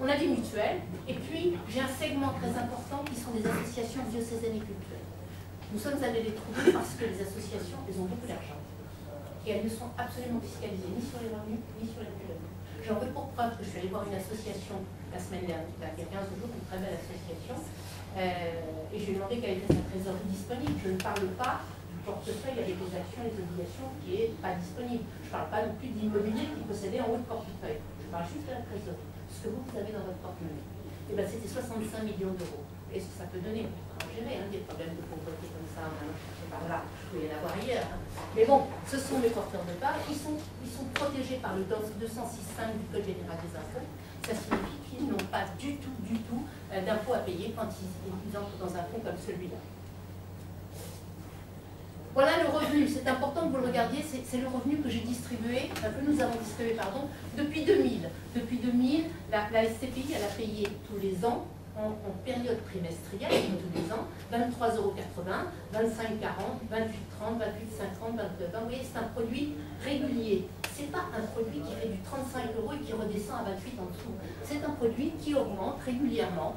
On a des mutuelles, et puis j'ai un segment très important qui sont des associations diocésaines et cultuelles. Nous sommes allés les trouver parce que les associations, elles ont beaucoup d'argent. Et elles ne sont absolument fiscalisées, ni sur les revenus, ni sur les plus-values. J'en veux pour preuve que je suis allée voir une association la semaine dernière, il y a 15 jours, une très belle association, et je lui ai demandé quelle était sa trésorerie disponible. Je ne parle pas du portefeuille avec les actions et les obligations qui n'est pas disponible. Je ne parle pas non plus d'immobilier qu'il possédait en haut de portefeuille. Je parle juste de la trésorerie, ce que vous avez dans votre portefeuille. Et bien c'était 65 millions d'euros. Est-ce que ça peut donner? On peut gérer des problèmes de pauvreté comme ça, par là, je peux y en avoir ailleurs. Mais bon, ce sont mes porteurs de part, ils sont protégés par le 206.5 du Code général des impôts. Ça signifie qu'ils n'ont pas du tout d'impôts à payer quand ils entrent dans un fonds comme celui-là. Voilà le revenu, c'est important que vous le regardiez, c'est le revenu que j'ai distribué, que nous avons distribué, pardon, depuis 2000. Depuis 2000, la SCPI, elle a payé tous les ans, en période trimestrielle, tous les ans, 23,80 €, 25,40 €, 28,30 €, 28,50 €, 29,20 €. Vous voyez, c'est un produit régulier. Ce n'est pas un produit qui fait du 35 € et qui redescend à 28 en dessous. C'est un produit qui augmente régulièrement,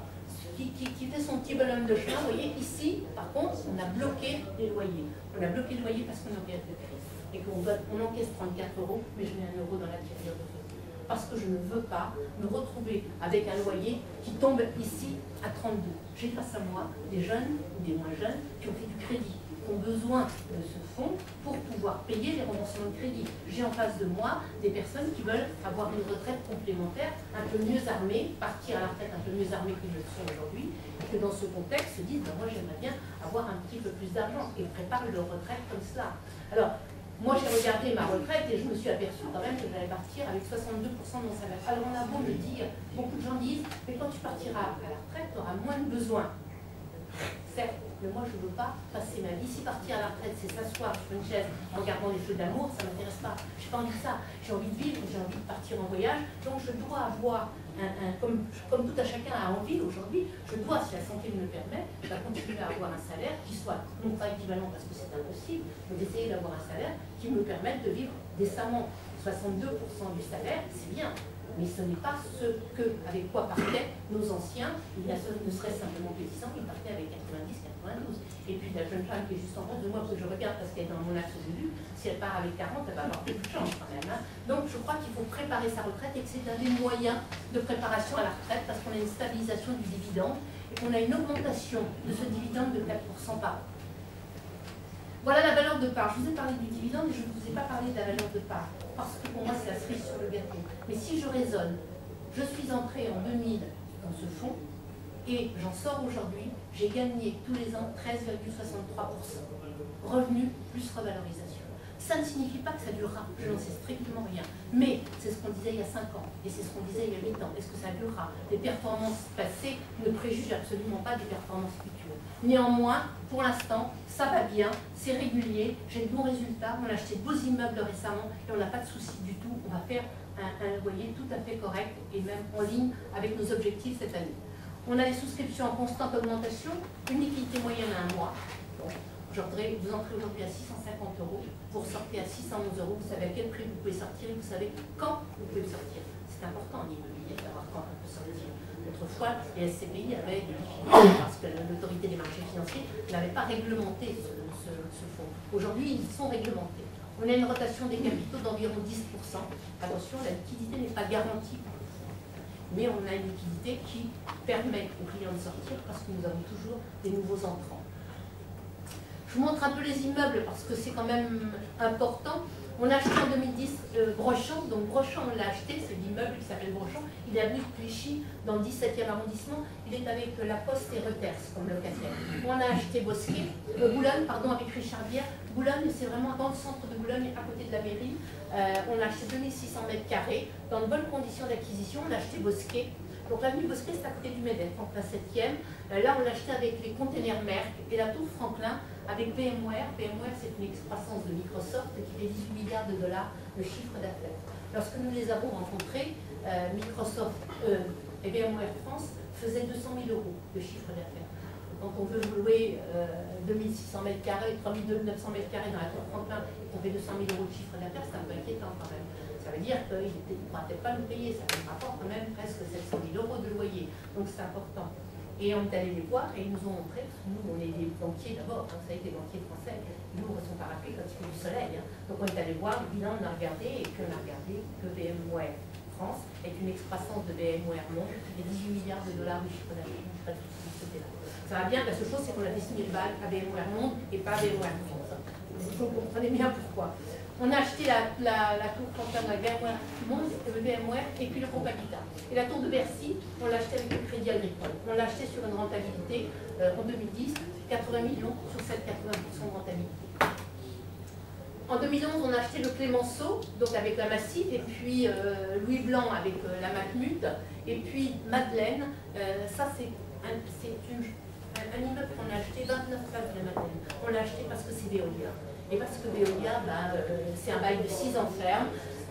qui fait son petit bonhomme de chemin. Vous voyez, ici, par contre, on a bloqué les loyers. On a bloqué le loyer parce qu'on est en période de crise. Et qu'on encaisse 34 €, mais je mets 1 € dans la tirelire de feu. Parce que je ne veux pas me retrouver avec un loyer qui tombe ici à 32. J'ai face à moi des jeunes ou des moins jeunes qui ont fait du crédit, qui ont besoin de ce fonds pour pouvoir payer les remboursements de crédit. J'ai en face de moi des personnes qui veulent avoir une retraite complémentaire, un peu mieux armée, partir à la retraite un peu mieux armée que je le suis aujourd'hui, et que dans ce contexte se disent, ben moi j'aimerais bien avoir un petit peu plus d'argent, et préparent leur retraite comme cela. Alors, moi, j'ai regardé ma retraite et je me suis aperçue quand même que j'allais partir avec 62% de mon salaire. Alors, on a beau me dire, beaucoup de gens disent, mais quand tu partiras à la retraite, tu auras moins de besoins. Certes, mais moi, je ne veux pas passer ma vie. Si partir à la retraite, c'est s'asseoir sur une chaise en regardant les feux d'amour, ça ne m'intéresse pas. Je n'ai pas envie de ça. J'ai envie de vivre, j'ai envie de partir en voyage. Donc, je dois avoir, comme tout à chacun a envie aujourd'hui, je dois, si la santé me le permet, continuer à avoir un salaire qui soit non pas équivalent parce que c'est impossible, mais d'essayer d'avoir un salaire qui me permette de vivre décemment. 62% du salaire, c'est bien. Mais ce n'est pas ce avec quoi partaient nos anciens. Il ne serait simplement que 10 ans, ils partaient avec 90, 92. Et puis la jeune femme qui est juste en face de moi, que je regarde parce qu'elle est dans mon axe de vue, si elle part avec 40, elle va avoir beaucoup de chance quand même. Hein. Donc je crois qu'il faut préparer sa retraite et que c'est un des moyens de préparation à la retraite parce qu'on a une stabilisation du dividende et qu'on a une augmentation de ce dividende de 4% par an. Voilà la valeur de part. Je vous ai parlé du dividende et je ne vous ai pas parlé de la valeur de part. Parce que pour moi, c'est la cerise sur le gâteau. Mais si je raisonne, je suis entrée en 2000 dans ce fonds et j'en sors aujourd'hui, j'ai gagné tous les ans 13,63%. Revenu plus revalorisation. Ça ne signifie pas que ça durera, je n'en sais strictement rien. Mais c'est ce qu'on disait il y a 5 ans, et c'est ce qu'on disait il y a 8 ans. Est-ce que ça durera? Les performances passées ne préjugent absolument pas des performances futures. Néanmoins, pour l'instant, ça va bien, c'est régulier, j'ai de bons résultats, on a acheté de beaux immeubles récemment, et on n'a pas de souci du tout. On va faire un loyer tout à fait correct, et même en ligne avec nos objectifs cette année. On a des souscriptions en constante augmentation, une liquidité moyenne à 1 mois. Bon. Vous entrez aujourd'hui à 650 €, vous ressortez à 611 €, vous savez à quel prix vous pouvez sortir et vous savez quand vous pouvez sortir. C'est important en immobilier d'avoir quand on peut sortir. Autrefois, les SCPI avaient des difficultés parce que l'autorité des marchés financiers n'avait pas réglementé ce fonds. Aujourd'hui, ils sont réglementés. On a une rotation des capitaux d'environ 10%. Attention, la liquidité n'est pas garantie. Mais on a une liquidité qui permet aux clients de sortir parce que nous avons toujours des nouveaux entrants. Je vous montre un peu les immeubles parce que c'est quand même important. On a acheté en 2010 Brochant, donc Brochant on l'a acheté, c'est l'immeuble qui s'appelle Brochant. Il est avenue de Clichy dans le 17e arrondissement. Il est avec La Poste et Reuters comme locataire. On a acheté Boulogne, avec Richard Bière. Boulogne, c'est vraiment dans le centre de Boulogne, à côté de la mairie. On a acheté 2600 m², dans de bonnes conditions d'acquisition. On a acheté Bosquet. Donc l'avenue Bosquet, c'est à côté du MEDEF, en plein 7e. Là, on l'a acheté avec les containers Merck et la tour Franklin avec VMware. VMware, c'est une excroissance de Microsoft qui fait 18 milliards de dollars de chiffre d'affaires. Lorsque nous les avons rencontrés, Microsoft et VMware France faisaient 200 000 € de chiffre d'affaires. Quand on veut louer 2600 m², 3900 m² dans la tour Franklin et qu'on fait 200 000 € de chiffre d'affaires, c'est un peu inquiétant quand même. Ça veut dire qu'ils ne pourra peut-être pas nous payer, ça fait un rapport quand même presque 700 000 € Et on est allé les voir et ils nous ont montré, parce que nous on est des banquiers d'abord, vous savez, des banquiers français, ils ouvrent son parapluie quand il fait du soleil. Donc on est allé voir le bilan, on a regardé et qu'on a regardé que VMware France est une excroissance de VMware Monde et 18 milliards de dollars de chiffre d'affaires. Ça va bien, la seule chose c'est qu'on a dessiné le bail à VMware Monde et pas VMware France. Vous comprenez bien pourquoi. On a acheté la tour Quentin de la VMware Monde, le VMware et puis le groupe Habitat. Et la tour de Bercy, on l'a acheté avec le Crédit Agricole. On l'a acheté sur une rentabilité en 2010, 80 millions sur cette 80% de rentabilité. En 2011, on a acheté le Clémenceau, donc avec la Massif, et puis Louis Blanc avec la Matmut, et puis Madeleine. Ça, c'est un immeuble qu'on a acheté, 29 places de la Madeleine. On l'a acheté parce que c'est Veolia. Et parce que Veolia, c'est un bail de 6 ans ferme,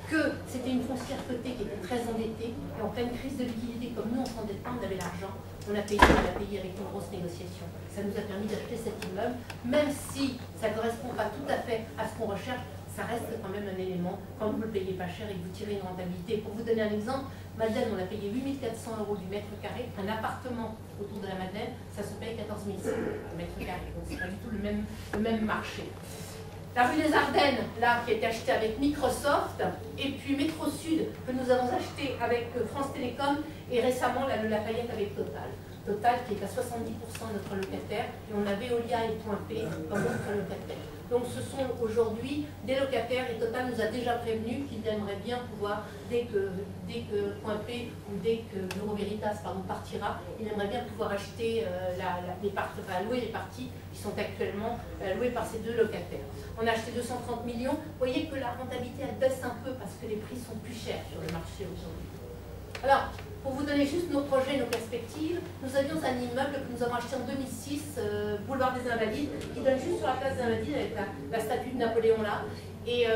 que c'était une foncière cotée qui était très endettée, et en pleine crise de liquidité, comme nous on ne s'endette pas, on avait l'argent, on a payé avec une grosse négociation. Ça nous a permis d'acheter cet immeuble, même si ça ne correspond pas tout à fait à ce qu'on recherche, ça reste quand même un élément, quand vous ne le payez pas cher et que vous tirez une rentabilité. Pour vous donner un exemple, Madeleine, on a payé 8 400 € du mètre carré, un appartement autour de la Madeleine, ça se paye 14 500 € du mètre carré, donc c'est pas du tout le même marché. La rue des Ardennes, là, qui a été achetée avec Microsoft, et puis Métro Sud, que nous avons acheté avec France Télécom, et récemment le Lafayette avec Total. Total qui est à 70% notre locataire, et on a Veolia et Point P comme notre locataire. Donc ce sont aujourd'hui des locataires, et Total nous a déjà prévenu qu'ils aimeraient bien pouvoir, dès que Point P ou dès que Bureau Veritas partira, ils aimeraient bien pouvoir acheter louer les parties qui sont actuellement louées par ces deux locataires. On a acheté 230 millions. Vous voyez que la rentabilité elle baisse un peu parce que les prix sont plus chers sur le marché aujourd'hui. Alors, pour vous donner juste nos projets, nos perspectives, nous avions un immeuble que nous avons acheté en 2006, boulevard des Invalides, qui donne juste sur la place des Invalides avec la statue de Napoléon là. Et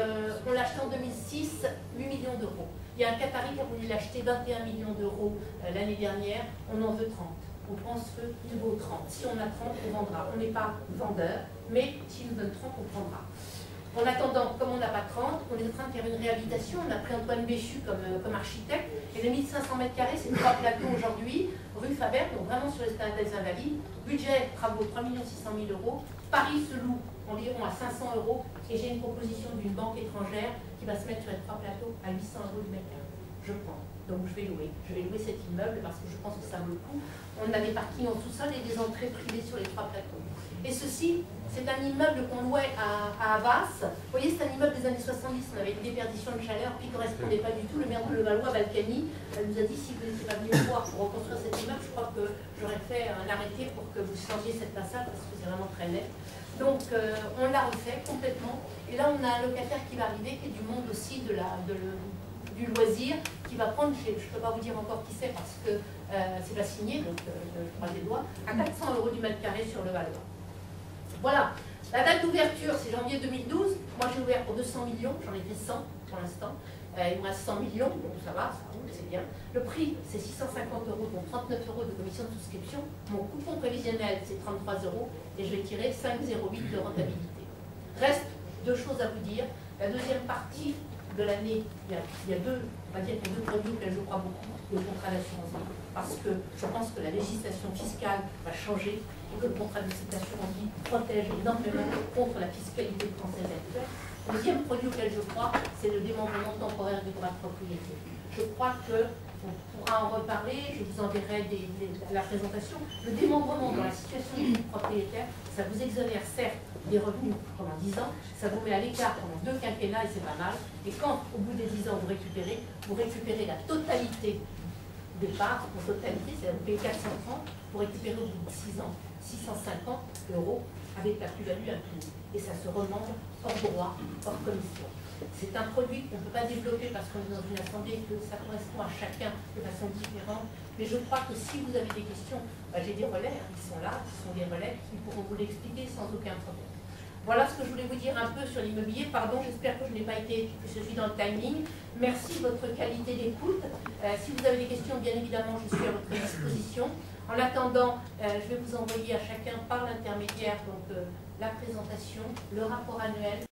on l'a acheté en 2006, 8 millions d'euros. Il y a un Qatari qui a voulu l'acheter 21 millions d'euros l'année dernière, on en veut 30. On pense qu'il vaut 30. Si on a 30, on vendra. On n'est pas vendeur, mais s'il nous donne 30, on prendra. En attendant, comme on n'a pas 30, on est en train de faire une réhabilitation. On a pris Antoine Béchu comme architecte. Et les 1500 m², c'est 3 plateaux aujourd'hui, rue Faber, donc vraiment sur l'esplanade des Invalides. Budget travaux 3 600 000 €. Paris se loue environ à 500 €. Et j'ai une proposition d'une banque étrangère qui va se mettre sur les 3 plateaux à 800 € du mètre carré. Je prends. Donc je vais louer. Je vais louer cet immeuble parce que je pense que ça vaut le coup. On a des parkings en sous-sol et des entrées privées sur les 3 plateaux. Et ceci, c'est un immeuble qu'on louait à Havas. Vous voyez, c'est un immeuble des années 70. On avait une déperdition de chaleur qui ne correspondait pas du tout. Le maire de Levallois, Balkany, nous a dit si vous n'étiez pas venu me voir pour reconstruire cet immeuble, je crois que j'aurais fait un arrêté pour que vous changiez cette façade parce que c'est vraiment très laid. Donc on l'a refait complètement. Et là, on a un locataire qui va arriver, qui est du monde aussi du loisir, qui va prendre, je ne peux pas vous dire encore qui c'est parce que c'est pas signé, donc je croise les doigts, à 400 € du mètre carré sur le Valois. Voilà, la date d'ouverture c'est janvier 2012, moi j'ai ouvert pour 200 millions, j'en ai fait 100 pour l'instant, il me reste 100 millions, donc ça va, ça roule, c'est bien. Le prix c'est 650 €, donc 39 € de commission de souscription, mon coupon prévisionnel c'est 33 € et je vais tirer 5,08 de rentabilité. Reste deux choses à vous dire, la deuxième partie de l'année, il y a deux produits auxquels je crois beaucoup, le contrat d'assurance vie, parce que je pense que la législation fiscale va changer et que le contrat d'assurance vie protège énormément contre la fiscalité française actuelle. Le deuxième produit auquel je crois, c'est le démembrement temporaire du droit de propriété. Je crois qu'on pourra en reparler, je vous enverrai la présentation. Le démembrement dans la situation du propriétaire, ça vous exonère certes des revenus pendant 10 ans, ça vous met à l'écart pendant 2 quinquennats et c'est pas mal. Et quand, au bout des 10 ans, vous récupérez la totalité des parts, en totalité, c'est-à-dire vous payez 430, vous récupérez au bout de 6 ans 650 € avec la plus-value incluse. Et ça se remembre hors droit, hors commission. C'est un produit qu'on ne peut pas développer parce qu'on est dans une assemblée et que ça correspond à chacun de façon différente. Mais je crois que si vous avez des questions, j'ai des relais, ils sont là, ce sont des relais qui pourront vous l'expliquer sans aucun problème. Voilà ce que je voulais vous dire un peu sur l'immobilier. Pardon, j'espère que je n'ai pas été, que je suis dans le timing. Merci de votre qualité d'écoute. Si vous avez des questions, bien évidemment, je suis à votre disposition. En attendant, je vais vous envoyer à chacun par l'intermédiaire la présentation, le rapport annuel.